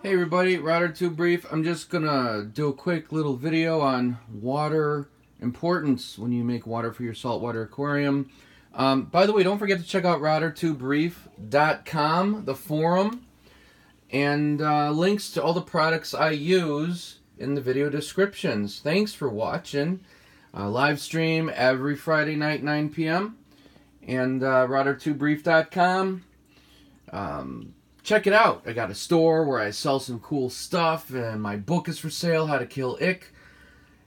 Hey everybody, Rather Too Brief. I'm just gonna do a quick little video on water importance when you make water for your saltwater aquarium. By the way, don't forget to check out rather2brief.com, the forum, and links to all the products I use in the video descriptions. Thanks for watching. Live stream every Friday night, 9 p.m. and rather2brief.com. Check it out. I got a store where I sell some cool stuff, and my book is for sale, How to Kill Ick.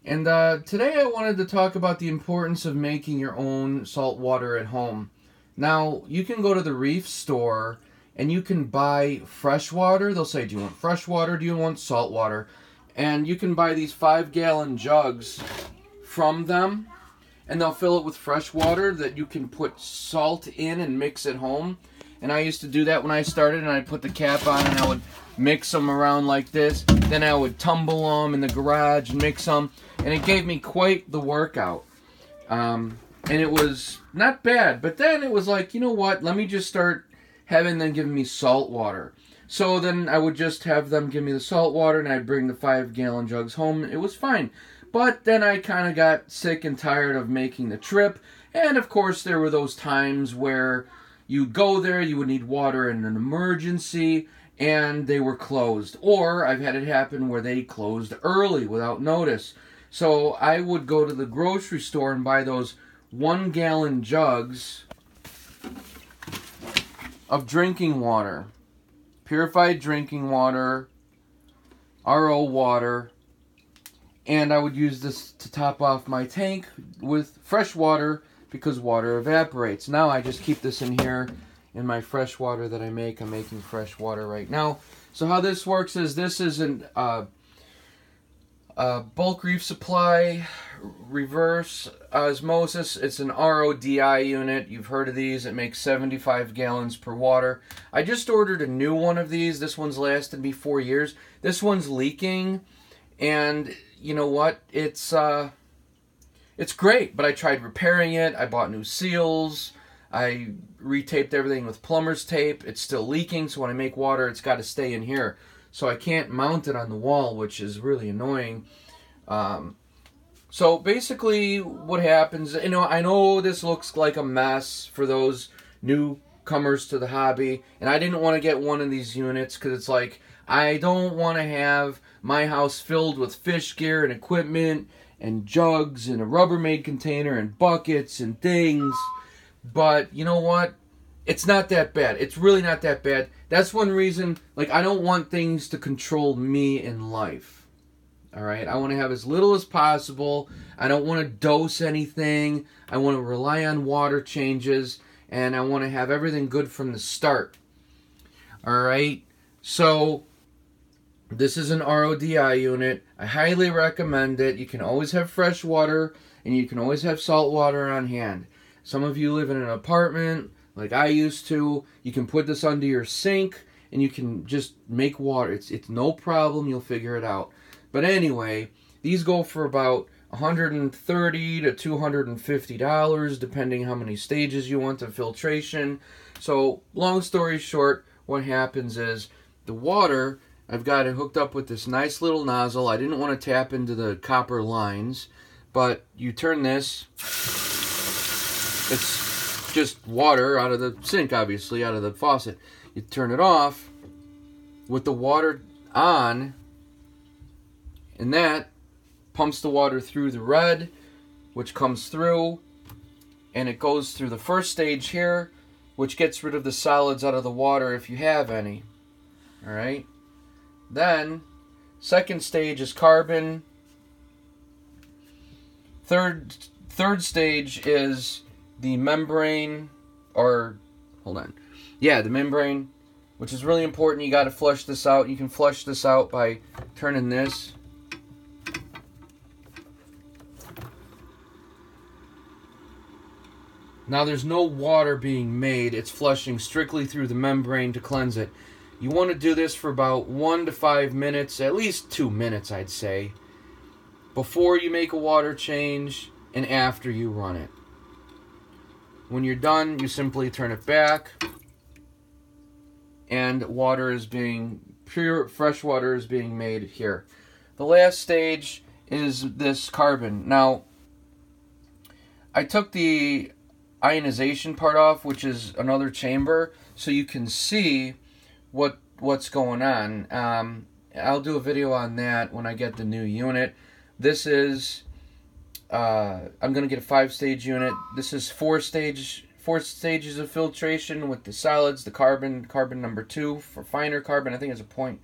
And today I wanted to talk about the importance of making your own salt water at home. Now, you can go to the REEF store and you can buy fresh water. They'll say, do you want fresh water? Do you want salt water? And you can buy these 5-gallon jugs from them, and they'll fill it with fresh water that you can put salt in and mix at home. And I used to do that when I started, and I'd put the cap on and I would mix them around like this. Then I would tumble them in the garage and mix them, and it gave me quite the workout. And it was not bad, but then it was like, you know what, let me just start having them give me salt water. So then I would just have them give me the salt water, and I'd bring the 5-gallon jugs home. It was fine. But then I kind of got sick and tired of making the trip, and of course there were those times where you go there, you would need water in an emergency, and they were closed. Or I've had it happen where they closed early without notice. So I would go to the grocery store and buy those 1-gallon jugs of drinking water. Purified drinking water, RO water, and I would use this to top off my tank with fresh water, because water evaporates. Now I just keep this in here in my fresh water that I make. I'm making fresh water right now. So how this works is, this is a bulk reef supply, reverse osmosis. It's an RODI unit. You've heard of these. It makes 75 gallons per water. I just ordered a new one of these. This one's lasted me 4 years. This one's leaking, and you know what? It's great, but I tried repairing it. I bought new seals. I retaped everything with plumber's tape. It's still leaking, so when I make water, it's got to stay in here. So I can't mount it on the wall, which is really annoying. So basically what happens, I know this looks like a mess for those newcomers to the hobby, and I didn't want to get one of these units because it's like, I don't want to have my house filled with fish gear and equipment and jugs and a Rubbermaid container and buckets and things. But you know what? It's not that bad. It's really not that bad. That's one reason, like, I don't want things to control me in life. Alright? I want to have as little as possible. I don't want to dose anything. I want to rely on water changes. And I want to have everything good from the start. Alright? So this is an RODI unit. I highly recommend it. You can always have fresh water, and you can always have salt water on hand. Some of you live in an apartment, like I used to. You can put this under your sink, and you can just make water. It's no problem. You'll figure it out. But anyway, these go for about $130 to $250, depending how many stages you want of filtration. So, long story short, what happens is the water, I've got it hooked up with this nice little nozzle. I didn't want to tap into the copper lines, but you turn this. It's just water out of the sink, obviously, out of the faucet. You turn it off with the water on, and that pumps the water through the red, which comes through, and it goes through the first stage here, which gets rid of the solids out of the water if you have any. Alright? Then, second stage is carbon. Third stage is the membrane, the membrane, which is really important. You got to flush this out. You can flush this out by turning this. Now there's no water being made. It's flushing strictly through the membrane to cleanse it. You want to do this for about 1 to 5 minutes, at least 2 minutes, I'd say, before you make a water change and after you run it. When you're done, you simply turn it back, and water is being pure fresh water is being made here. The last stage is this carbon. Now, I took the ionization part off, which is another chamber, so you can see what's going on. I'll do a video on that when I get the new unit. This is, I'm going to get a 5-stage unit. This is 4 stages of filtration with the solids, the carbon number 2 for finer carbon. I think it's a point,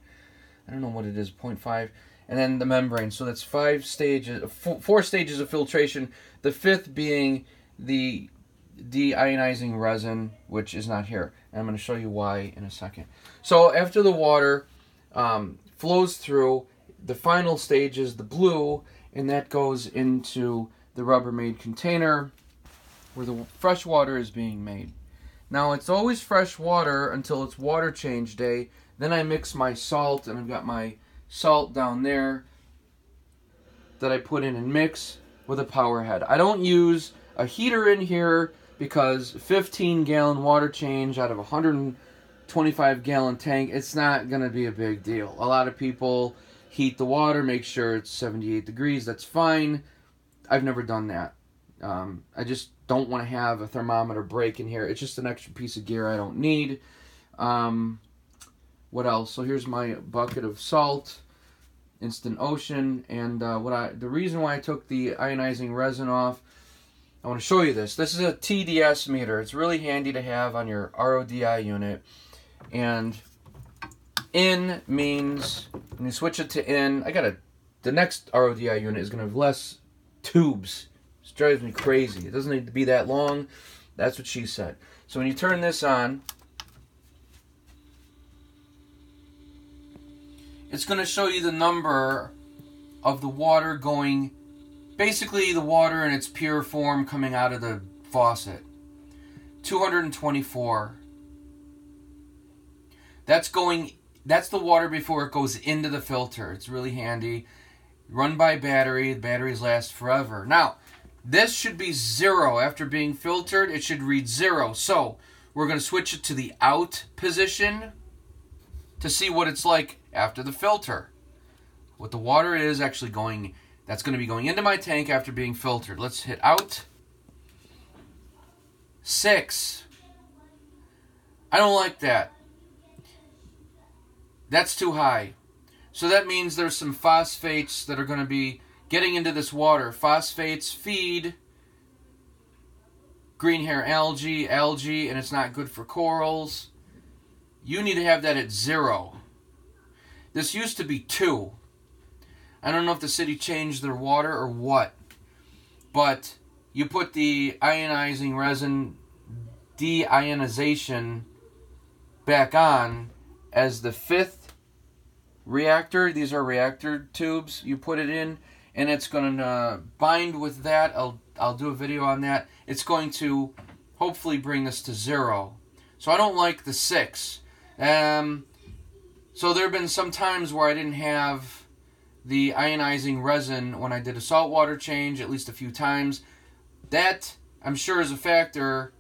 I don't know what it is, 0.5. And then the membrane. So that's 4 stages of filtration. The 5th being the deionizing resin, which is not here. And I'm going to show you why in a second. So after the water flows through, the final stage is the blue, and that goes into the Rubbermaid container where the fresh water is being made. Now, it's always fresh water until it's water change day. Then I mix my salt, and I've got my salt down there that I put in and mix with a power head. I don't use a heater in here because 15-gallon water change out of a 125-gallon tank, it's not going to be a big deal. A lot of people heat the water, make sure it's 78 degrees. That's fine. I've never done that. I just don't want to have a thermometer break in here. It's just an extra piece of gear I don't need. What else? So here's my bucket of salt, Instant Ocean, and the reason why I took the ionizing resin off, I want to show you this. This is a TDS meter. It's really handy to have on your RODI unit. And in means, when you switch it to in, the next RODI unit is going to have less tubes. It drives me crazy. It doesn't need to be that long. That's what she said. So when you turn this on, it's going to show you the number of the water going, basically the water in its pure form coming out of the faucet. 224. That's the water before it goes into the filter. It's really handy. Run by battery. The batteries last forever. Now, this should be 0. After being filtered, it should read 0. So, we're going to switch it to the out position to see what it's like after the filter. What the water is actually going, that's going to be going into my tank after being filtered. Let's hit out. 6. I don't like that. That's too high. So that means there's some phosphates that are going to be getting into this water. Phosphates feed green hair algae, and it's not good for corals. You need to have that at 0. This used to be 2. I don't know if the city changed their water or what, but you put the ionizing resin deionization back on as the 5th reactor. These are reactor tubes. You put it in, and it's going to bind with that. I'll do a video on that. It's going to hopefully bring this to 0. So I don't like the 6. So there have been some times where I didn't have the ionizing resin when I did a saltwater change, at least a few times. That, I'm sure, is a factor.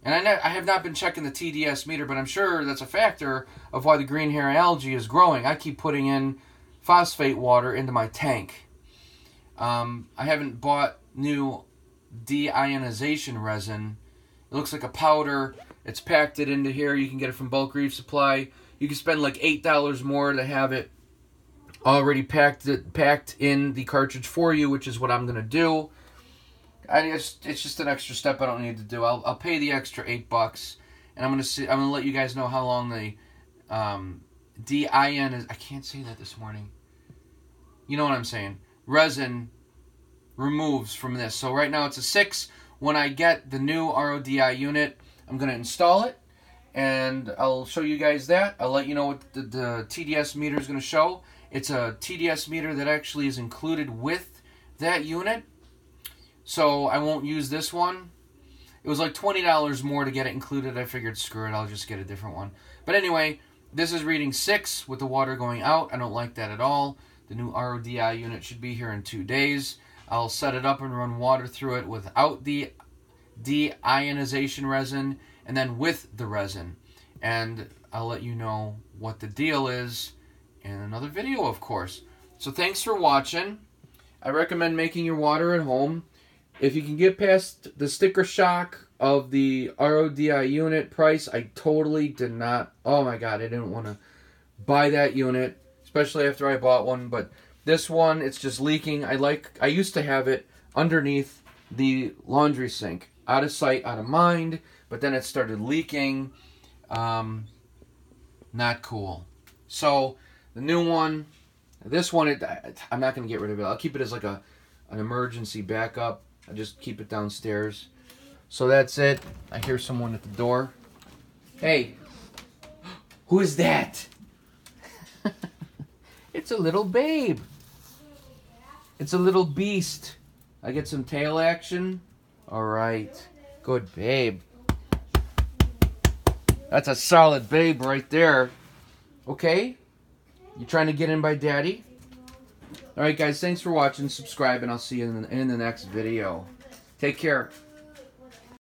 And I have not been checking the TDS meter, but I'm sure that's a factor of why the green hair algae is growing. I keep putting in phosphate water into my tank. I haven't bought new deionization resin. It looks like a powder. It's packed it into here. You can get it from bulk REEF supply. You can spend like $8 more to have it already packed in the cartridge for you, which is what I'm going to do. It's just an extra step I don't need to do. I'll pay the extra $8, and I'm gonna let you guys know how long the DIN is. I can't say that this morning. You know what I'm saying? Resin removes from this. So right now it's a 6. When I get the new RODI unit, I'm gonna install it, and I'll show you guys that. I'll let you know what the TDS meter is gonna show. It's a TDS meter that actually is included with that unit. So I won't use this one. It was like $20 more to get it included. I figured, screw it, I'll just get a different one. But anyway, this is reading 6 with the water going out. I don't like that at all. The new RODI unit should be here in 2 days. I'll set it up and run water through it without the deionization resin and then with the resin. And I'll let you know what the deal is in another video, of course. So thanks for watching. I recommend making your water at home. If you can get past the sticker shock of the RODI unit price, I totally did not. Oh my God, I didn't want to buy that unit, especially after I bought one. But this one, it's just leaking. I used to have it underneath the laundry sink, out of sight, out of mind. But then it started leaking. Not cool. So the new one, this one, I'm not going to get rid of it. I'll keep it as like an emergency backup. I just keep it downstairs. So that's it. I hear someone at the door. Hey, who is that? It's a little babe. It's a little beast. I get some tail action. All right. Good babe. That's a solid babe right there. Okay? You trying to get in by daddy? Alright guys, thanks for watching. Subscribe and I'll see you in the next video. Take care.